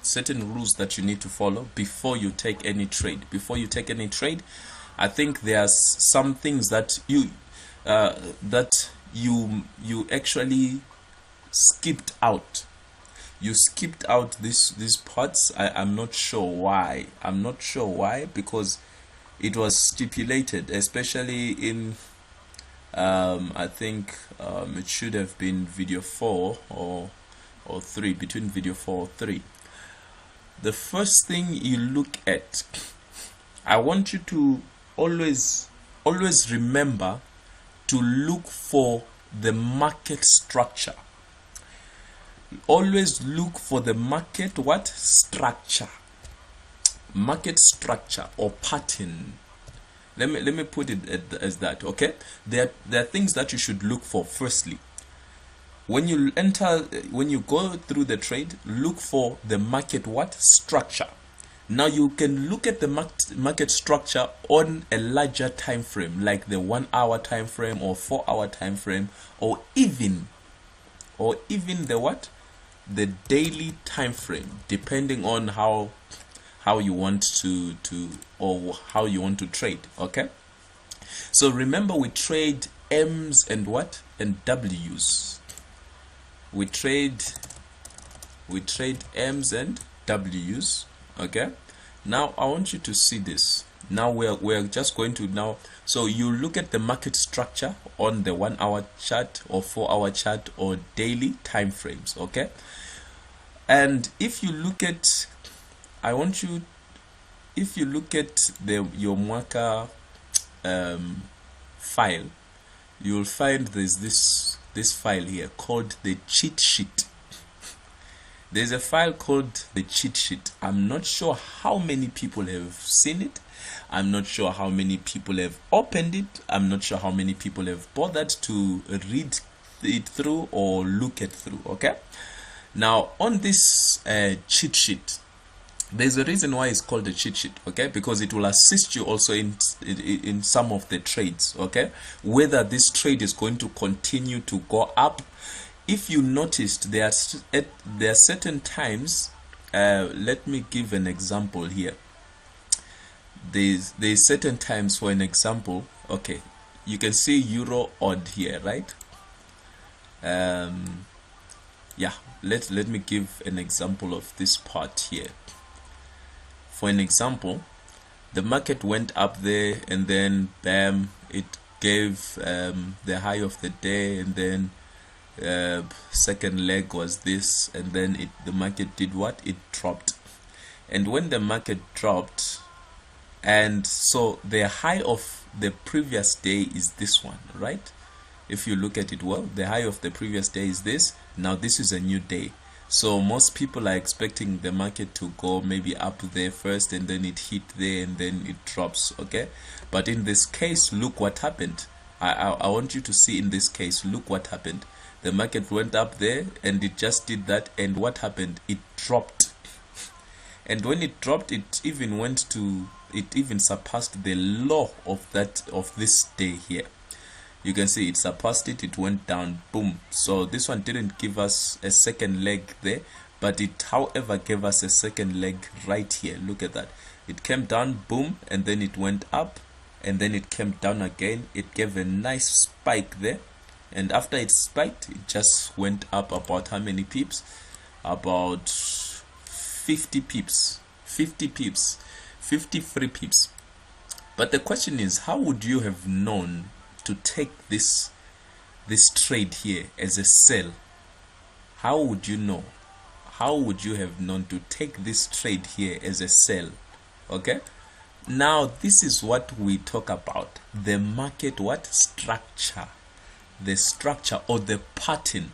certain rules that you need to follow before you take any trade. Before you take any trade, I think there's some things that you actually skipped out. You skipped out these parts. I'm not sure why. I'm not sure why, because it was stipulated, especially in I think it should have been video 4 or 3, between video 4 or 3. The first thing you look at, I want you to always remember to look for the market structure. Always look for the market structure. Market structure or pattern. Let me put it as that, okay? There are things that you should look for. Firstly, when you go through the trade, look for the market structure. Now you can look at the market structure on a larger time frame, like the 1 hour time frame or 4 hour time frame, or even the daily time frame, depending on how you want to or how you want to trade. Okay, so remember, we trade M's and W's. We trade M's and W's. Okay, now I want you to see this. Now we're just going to now, so you look at the market structure on the 1 hour chart or 4 hour chart or daily time frames. Okay, and if you look at, if you look at your marker file, you'll find there's this file here called the cheat sheet. There's a file called the cheat sheet. I'm not sure how many people have seen it. I'm not sure how many people have opened it. I'm not sure how many people have bothered to read it through or look it through. Okay, now on this cheat sheet, there's a reason why it's called a cheat sheet. Okay, because it will assist you also in some of the trades. Okay, whether this trade is going to continue to go up. If you noticed, there are certain times, let me give an example here. There's certain times, for an example, okay, you can see euro odd here, right? Yeah, let me give an example of this part here. For an example, the market went up there and then bam, it gave the high of the day, and then second leg was this, and then the market did what? It dropped. And when the market dropped, and so the high of the previous day is this one, right? If you look at it well, the high of the previous day is this. Now this is a new day, so most people are expecting the market to go maybe up there first, and then it hit there, and then it drops. Okay, but in this case, look what happened. I want you to see, in this case, look what happened. The market went up there and it just did that, and what happened? It dropped. And when it dropped, it even surpassed the low of this day here. You can see it surpassed it, it went down, boom. So this one didn't give us a second leg there, but it however gave us a second leg right here. Look at that. It came down, boom, and then it went up, and then it came down again. It gave a nice spike there. And after it spiked, it just went up about how many pips? About 50 pips, 53 pips. But the question is, how would you have known to take this trade here as a sell? How would you know? How would you have known to take this trade here as a sell? Okay, now this is what we talk about, the market structure. The structure or the pattern.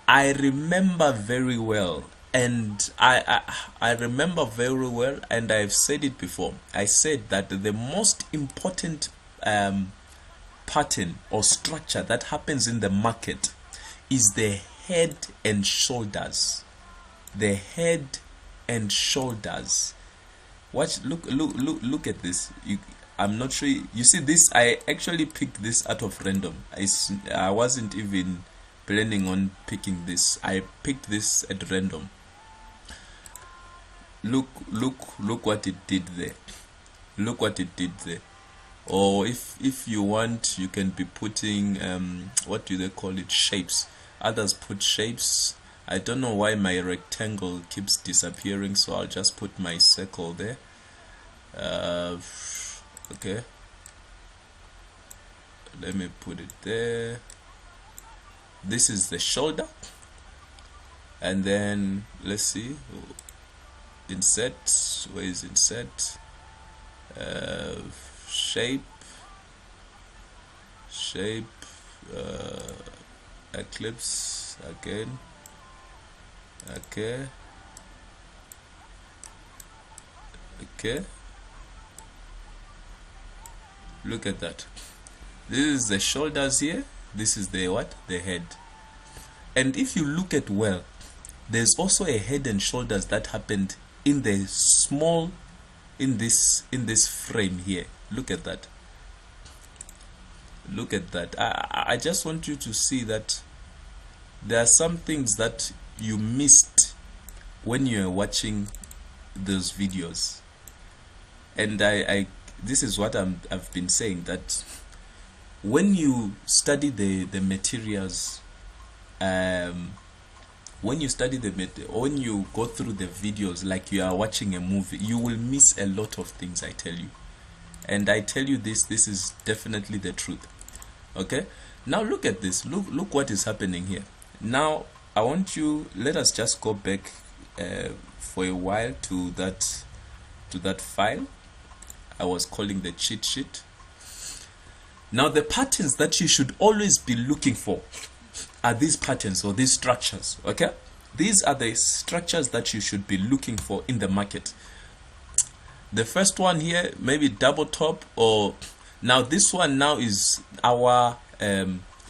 I remember very well, and I remember very well, and I've said it before. I said that the most important pattern or structure that happens in the market is the head and shoulders. The head and shoulders. Look at this. I'm not sure you see this. I actually picked this out of random. I wasn't even planning on picking this. I picked this at random. look what it did there. Look what it did there. Or if you want, you can be putting what do they call it, shapes. Others put shapes. I don't know why my rectangle keeps disappearing, so I'll just put my circle there. Okay, let me put it there. This is the shoulder, and then let's see, insert. Where is insert? Shape, eclipse again. Okay, look at that. This is the shoulders here, this is the what, the head. And if you look at well, there's also a head and shoulders that happened in the small, in this frame here. Look at that. Look at that. I just want you to see that there are some things that you missed when you're watching those videos. And this is what I've been saying, that when you study the materials, when you go through the videos like you are watching a movie, you will miss a lot of things, I tell you. And I tell you this is definitely the truth. Okay, now look at this. Look what is happening here. Now I want you, let us just go back for a while to that file I was calling the cheat sheet. Now the patterns that you should always be looking for are these patterns or these structures. Okay, these are the structures that you should be looking for in the market. The first one here, maybe double top, or now this one now is our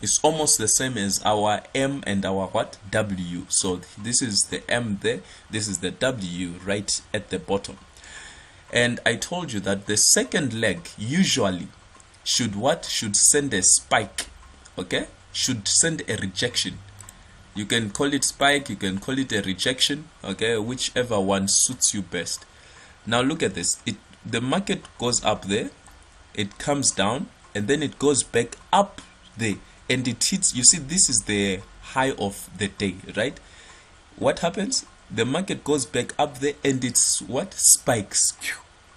it's almost the same as our M and our what, W. So this is the M there, this is the W right at the bottom. And I told you that the second leg usually should send a spike. Okay, should send a rejection. You can call it spike, you can call it a rejection, okay, whichever one suits you best. Now look at this. The market goes up there, it comes down, and then it goes back up there, and it hits. You see, this is the high of the day, right? What happens? The market goes back up there, and it's what? Spikes.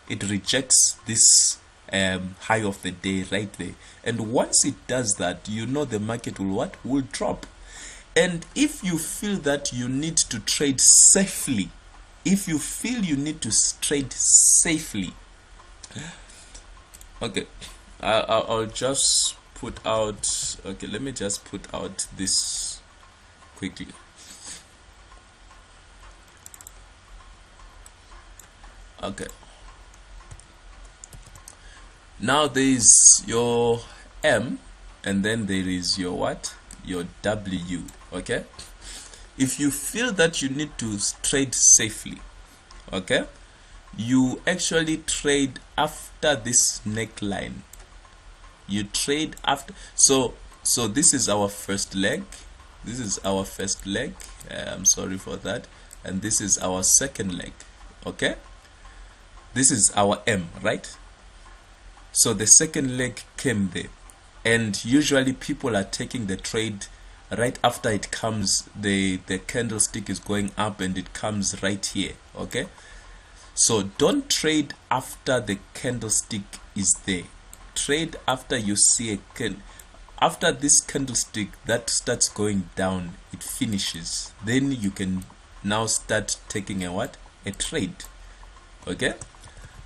It rejects this high of the day right there. And once it does that, you know the market will what? Will drop. And if you feel that you need to trade safely, if you feel you need to trade safely, okay, I'll just put out, okay, let me just put out this quickly. Okay, now there is your M, and then there is your what, your W. Okay, if you feel that you need to trade safely, okay, you actually trade after this neckline. You trade after, so this is our first leg, this is our first leg, I'm sorry for that, and this is our second leg. Okay, this is our M, right? So the second leg came there, and usually people are taking the trade right after it comes, the candlestick is going up and it comes right here. Okay, so don't trade after the candlestick is there. Trade after you see after this candlestick that starts going down, it finishes, then you can now start taking a what, a trade. Okay,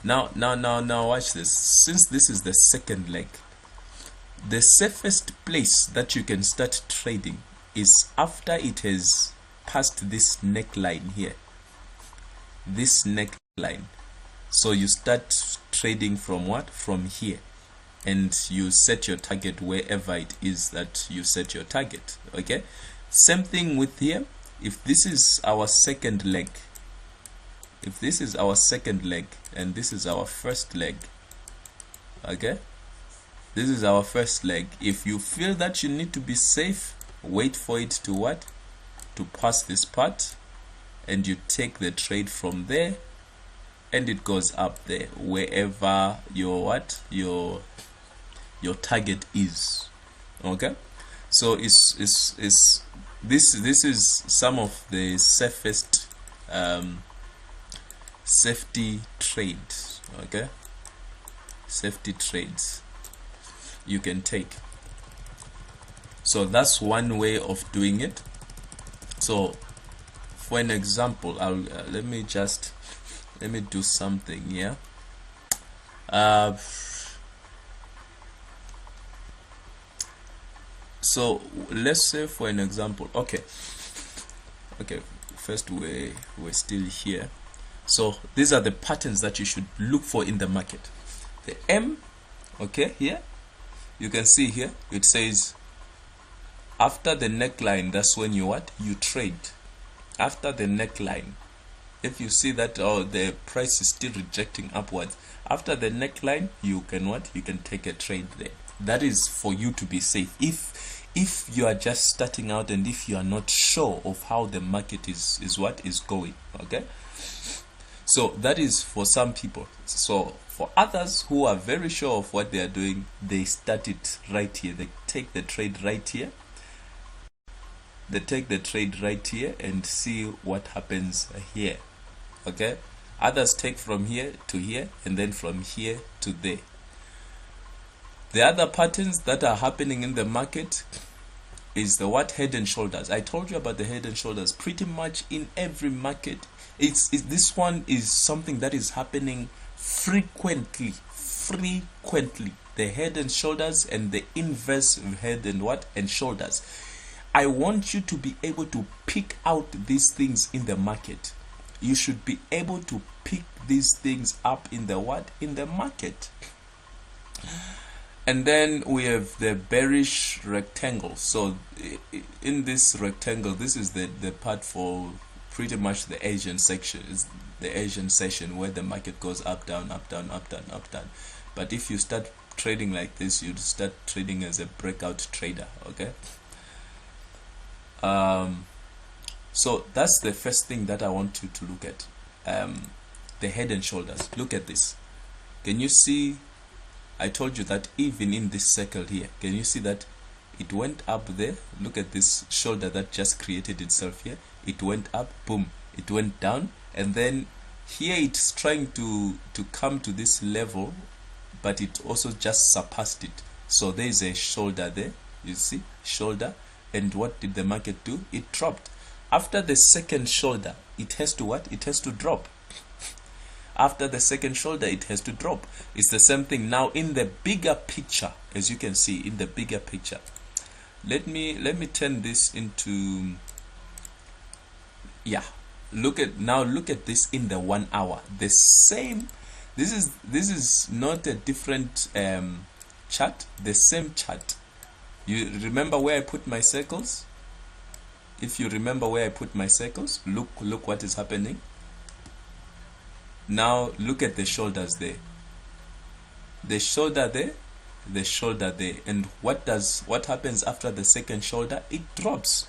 now watch this. Since this is the second leg, the safest place that you can start trading is after it has passed this neckline here, this neckline. So you start trading from what, from here, and you set your target wherever it is that you set your target. Okay, same thing with here. If this is our second leg, if this is our second leg and this is our first leg, okay, this is our first leg. If you feel that you need to be safe, wait for it to what, to pass this part, and you take the trade from there, and it goes up there wherever your target is. Okay, so it's this is some of the safest safety trades. Okay, safety trades you can take. So that's one way of doing it. So for an example, I'll let me do something here. So let's say for an example, okay, first we're still here. So these are the patterns that you should look for in the market. The M, okay, here you can see here it says after the neckline, that's when you trade. After the neckline, if you see that the price is still rejecting upwards, after the neckline, you can take a trade there. That is for you to be safe. If you are just starting out and if you are not sure of how the market is going, okay. So that is for some people. So for others who are very sure of what they are doing, they start it right here. They take the trade right here. They take the trade right here and see what happens here. Okay, others take from here to here and then from here to there. The other patterns that are happening in the market is the head and shoulders. I told you about the head and shoulders. Pretty much in every market, this one is something that is happening frequently. The head and shoulders and the inverse head and shoulders. I want you to be able to pick out these things in the market. You should be able to pick these things up in the market. And then we have the bearish rectangle. So in this rectangle, this is the part for pretty much the Asian section. Is the Asian session where the market goes up, down, up, down, up, down, up, down. But if you start trading like this, you start trading as a breakout trader. Okay. So that's the first thing that I want you to look at. The head and shoulders. Look at this. Can you see? I told you that even in this circle here, can you see that it went up there? Look at this shoulder that just created itself here. It went up, boom, it went down, and then here it's trying to come to this level, but it also just surpassed it. So there is a shoulder there, you see, shoulder. And what did the market do? It dropped. After the second shoulder, it has to It has to drop. After the second shoulder, it has to drop. It's the same thing now in the bigger picture, as you can see in the bigger picture. Let me turn this into, yeah. Look at this in the 1 hour. The same. This is not a different chart. The same chart. You remember where I put my circles? If you remember where I put my circles, look what is happening. Now look at the shoulders there. The shoulder there, the shoulder there. And what happens after the second shoulder? It drops.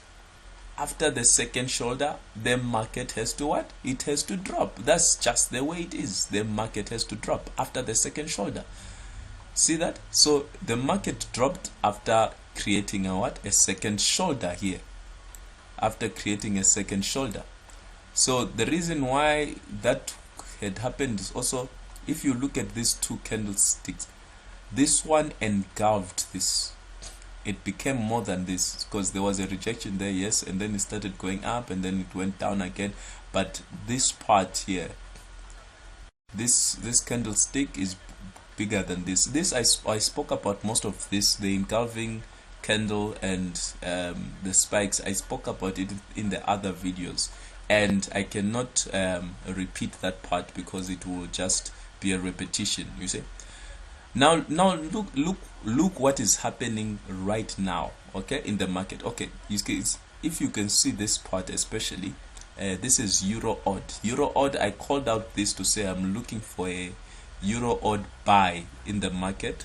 After the second shoulder, the market has to It has to drop. That's just the way it is. The market has to drop after the second shoulder. See that? So the market dropped after creating a second shoulder here. After creating a second shoulder. So the reason why that had happened is also, if you look at these two candlesticks, this one engulfed this. It became more than this because there was a rejection there, yes, and then it started going up and then it went down again. But this part here, this candlestick is bigger than this. I spoke about most of this, the engulfing candle and the spikes. I spoke about it in the other videos, and I cannot repeat that part because it will just be a repetition, you see. Now look what is happening right now, okay, in the market. Okay, if you can see this part especially, this is euro odd. I called out this to say I'm looking for a euro odd buy in the market,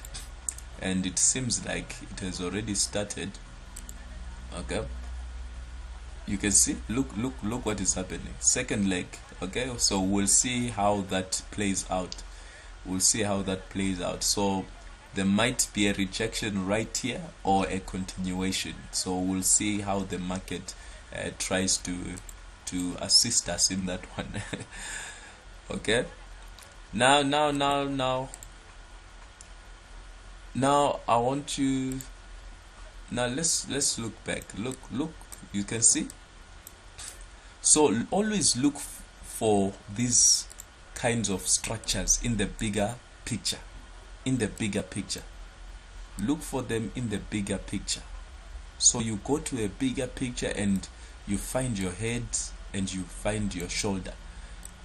and it seems like it has already started. Okay, you can see, look what is happening. Second leg, Okay, so we'll see how that plays out. We'll see how that plays out. So there might be a rejection right here or a continuation. So we'll see how the market tries to assist us in that one. Okay, now I want you, now let's look back. Look, you can see. So always look for these kinds of structures in the bigger picture. In the bigger picture, look for them in the bigger picture. So you go to a bigger picture and you find your head and you find your shoulder.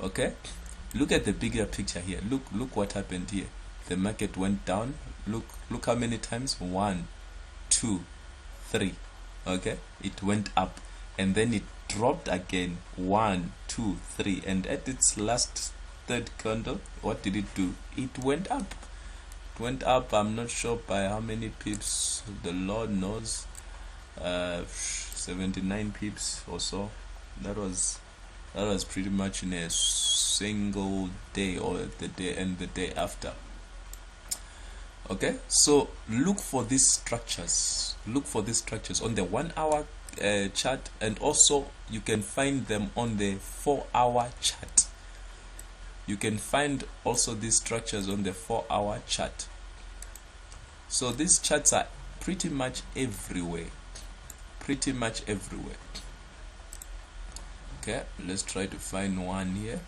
Okay, look at the bigger picture here. Look what happened here. The market went down. Look how many times. 1, 2, 3. Okay, it went up and then it dropped again. 1, 2, 3, and at its last third candle, what did it do? It went up. Went up. I'm not sure by how many pips, the Lord knows. 79 pips or so. That was pretty much in a single day, or the day and the day after. Okay, so look for these structures. Look for these structures on the 1 hour chart, and also you can find them on the 4 hour chart. You can find also these structures on the 4 hour chart. So these charts are pretty much everywhere. Pretty much everywhere. Okay, let's try to find one here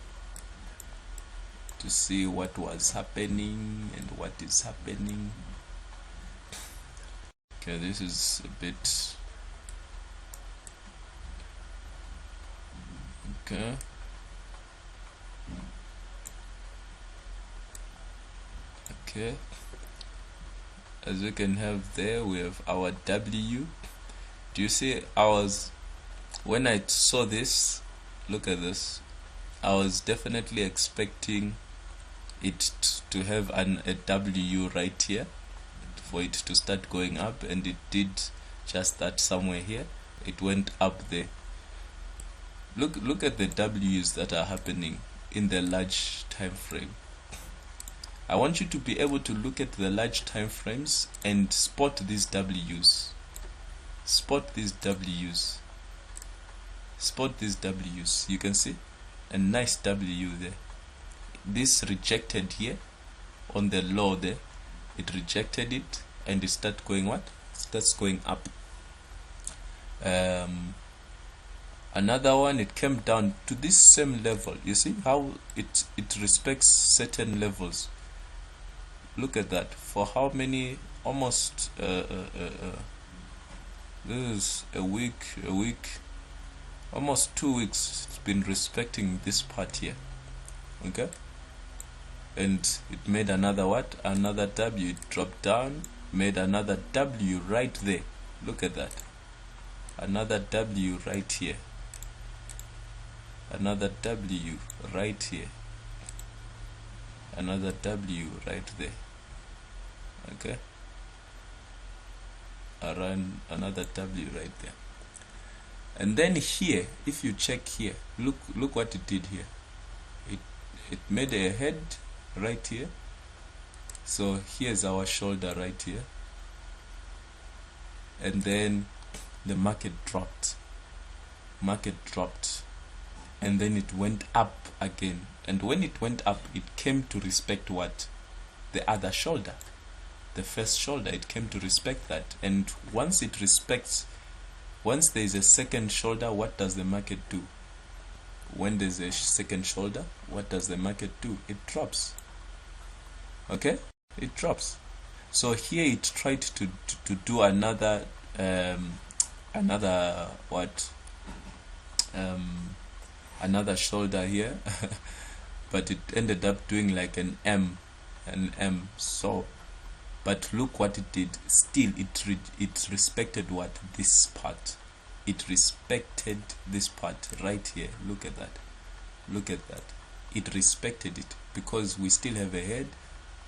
to see what was happening and what is happening. Okay, this is a bit okay. Okay, as we can have there, we have our W. Do you see? When I saw this, look at this, I was definitely expecting it to have a W right here for it to start going up, and it did just that somewhere here. It went up there. Look at the W's that are happening in the large time frame. I want you to be able to look at the large time frames and spot these W's. Spot these W's. Spot these W's. You can see a nice W there. This rejected here on the low there. It rejected it and it starts going what? Starts going up. Another one, it came down to this same level. You see how it respects certain levels. Look at that. For how many? Almost this is a week, almost 2 weeks. It's been respecting this part here. Okay, and it made another what? Another W. It dropped down, made another W right there. Look at that. Another W right here. Another W right here. Another W right there. Okay, around another W right there. And then here, if you check here, look what it did here. It made a head right here. So here's our shoulder right here, and then the market dropped. And then it went up again, and when it went up, it came to respect what? The other shoulder, the first shoulder. It came to respect that, and once it respects, once there is a second shoulder, what does the market do? When there's a second shoulder, what does the market do? It drops. Okay, it drops. So here it tried to do another another shoulder here, but it ended up doing like an M. So, but look what it did. Still, it respected what? This part. It respected this part right here. Look at that. Look at that. It respected it because we still have a head,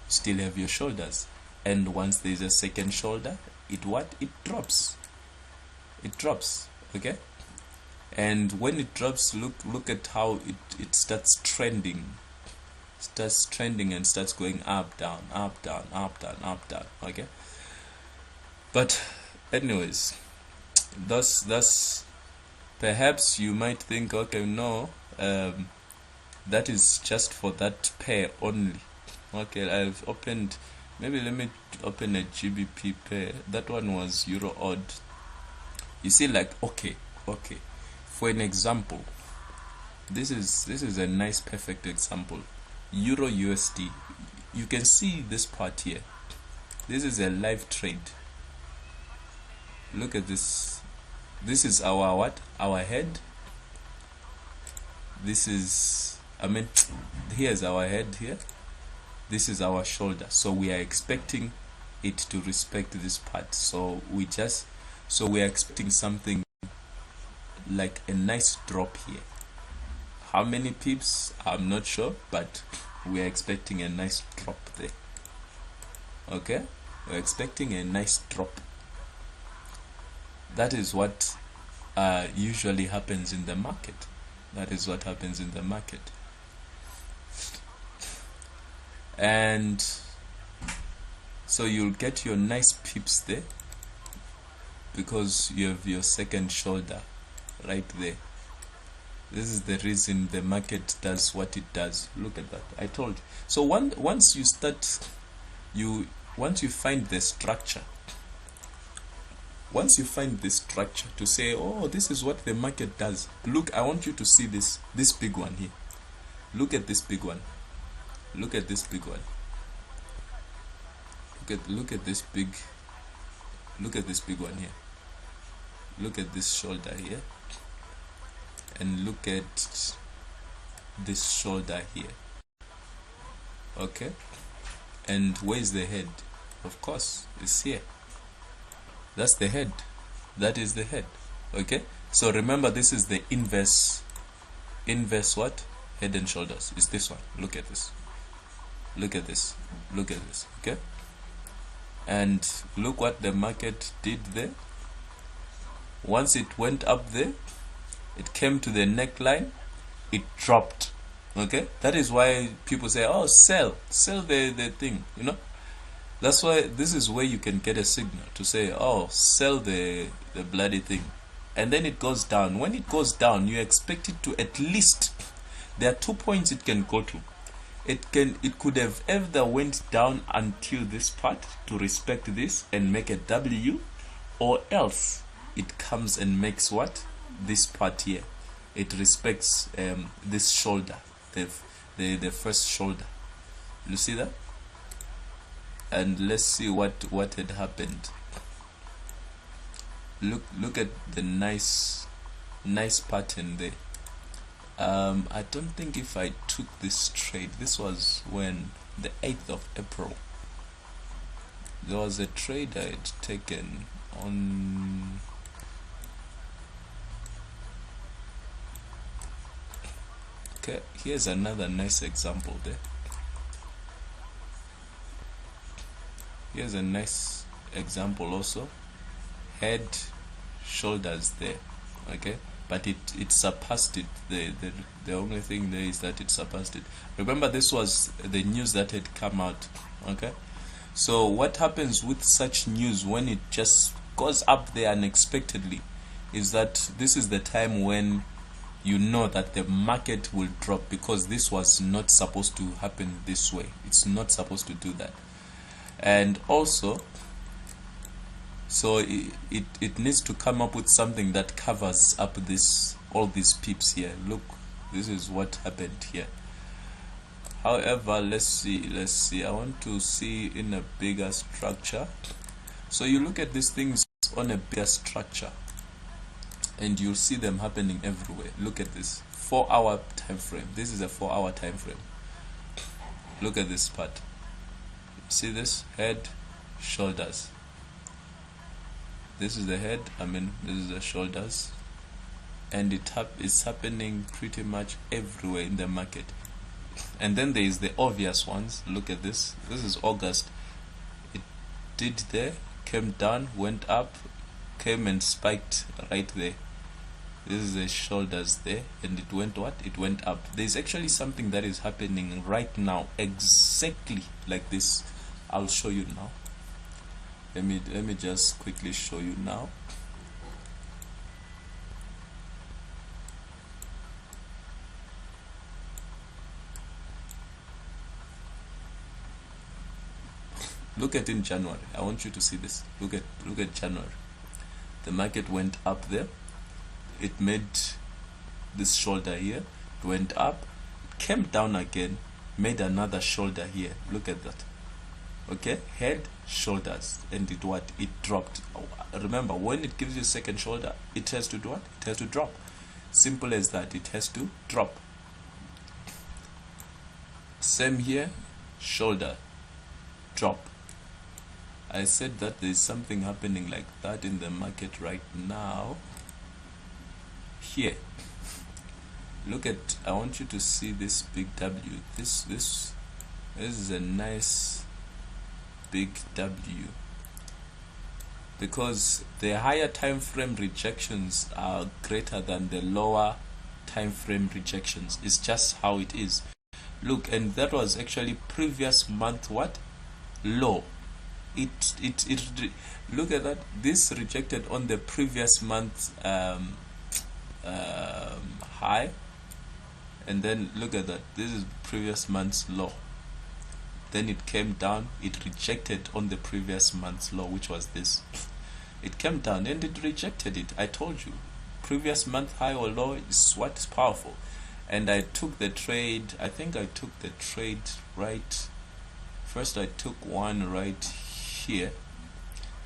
still have your shoulders, and once there is a second shoulder, it what? It drops. It drops. Okay, and when it drops, look at how it starts trending. Starts trending and starts going up, down, up, down, up, down, up, down. Okay, but anyways, that's perhaps you might think, okay, no, that is just for that pair only. Okay, I've opened, maybe let me open a GBP pair. That one was euro odd. You see, like, okay, for an example, this is a nice perfect example. Euro USD, you can see this part here. This is a live trade. Look at this. This is our what? Our head. This is, I mean, here's our head here. This is our shoulder. So we are expecting it to respect this part. So we are expecting something like a nice drop here. How many pips? I'm not sure, but we are expecting a nice drop there. Okay, we're expecting a nice drop. That is what usually happens in the market. That is what happens in the market. And so you'll get your nice pips there because you have your second shoulder right there. This is the reason the market does what it does. Look at that. I told you. So once you find the structure, once you find the structure to say, oh, this is what the market does. Look, I want you to see this big one here. Look at this big one. Look at this big one. Look at this big one here. Look at this shoulder here. And look at this shoulder here. Okay, and where's the head? Of course, it's here. That's the head. That is the head. Okay, so remember, this is the inverse what? Head and shoulders is this one. Look at this. Look at this. Look at this. Okay, and look what the market did there. Once it went up there, it came to the neckline, it dropped. Okay, that is why people say, oh, sell the thing, you know. That's why this is where you can get a signal to say, oh, sell the bloody thing. And then it goes down. When it goes down, you expect it to at least, there are 2 points it can go to. It could have either went down until this part to respect this and make a W, or else it comes and makes what? This part here. It respects this shoulder, the first shoulder. You see that? And let's see what had happened. Look at the nice pattern there. I don't think if I took this trade, this was when the 8th of April. There was a trade I had taken on. Okay, here's another nice example there. Here's a nice example also. Head, shoulders there. Okay, but it surpassed it. The only thing there is that it surpassed it. Remember, this was the news that had come out. Okay, so what happens with such news when it just goes up there unexpectedly is that this is the time when you know that the market will drop, because this was not supposed to happen this way. It's not supposed to do that. And also, so it needs to come up with something that covers up all these pips here. Look, this is what happened here. However, let's see. I want to see in a bigger structure. So you look at these things on a bigger structure, and you'll see them happening everywhere. Look at this 4-hour time frame. This is a 4-hour time frame. Look at this part. See this? Head, shoulders. This is the head, this is the shoulders. And it's happening pretty much everywhere in the market. And then there is the obvious ones. Look at this. This is August. It did there, came down, went up, came and spiked right there. This is the shoulders there, and it went what? It went up. There's actually something that is happening right now, exactly like this. I'll show you now. Let me just quickly show you now. Look at in January. I want you to see this. Look at January. The market went up there. It made this shoulder here. It went up, came down again, made another shoulder here. Look at that. Okay, head, shoulders, and it dropped. Remember, when it gives you second shoulder, it has to do what? It has to drop. Simple as that. It has to drop. Same here, shoulder, drop. I said that there's something happening like that in the market right now. Here, look at, I want you to see this big W. This is a nice big W, because the higher time frame rejections are greater than the lower time frame rejections. It's just how it is. Look, and that was actually previous month what? Low. It look at that. This rejected on the previous month high, and then look at that. This is previous month's low. Then it came down. It rejected on the previous month's low, which was this. It came down and it rejected it. I told you, previous month high or low is what is powerful. And I took the trade. I think I took the trade right. First, I took one right here,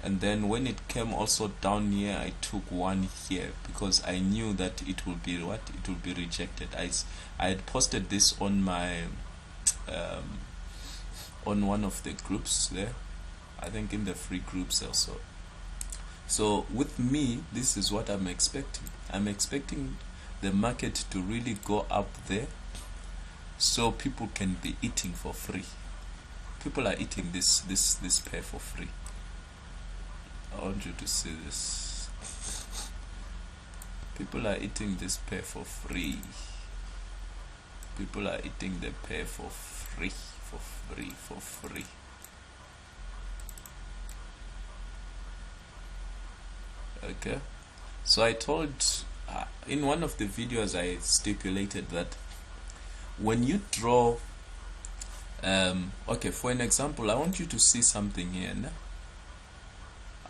and then when it came also down here, I took one here, because I knew that it will be what? It will be rejected. I had posted this on my on one of the groups there, I think in the free groups also. So with me, this is what I'm expecting. I'm expecting the market to really go up there, so people can be eating for free. People are eating this pair for free. I want you to see this. People are eating this pair for free. People are eating the pair for free, for free. Okay, so I told in one of the videos, I stipulated that when you draw okay, for an example, I want you to see something here.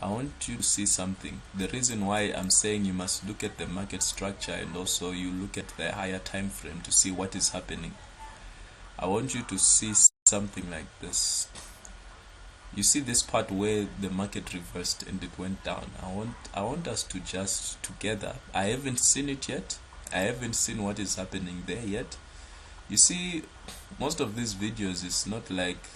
I want you to see something. The reason why I'm saying you must look at the market structure, and also you look at the higher time frame to see what is happening. I want you to see something like this. You see this part where the market reversed and it went down. I want us to just together. I haven't seen it yet. I haven't seen what is happening there yet. You see, most of these videos is not like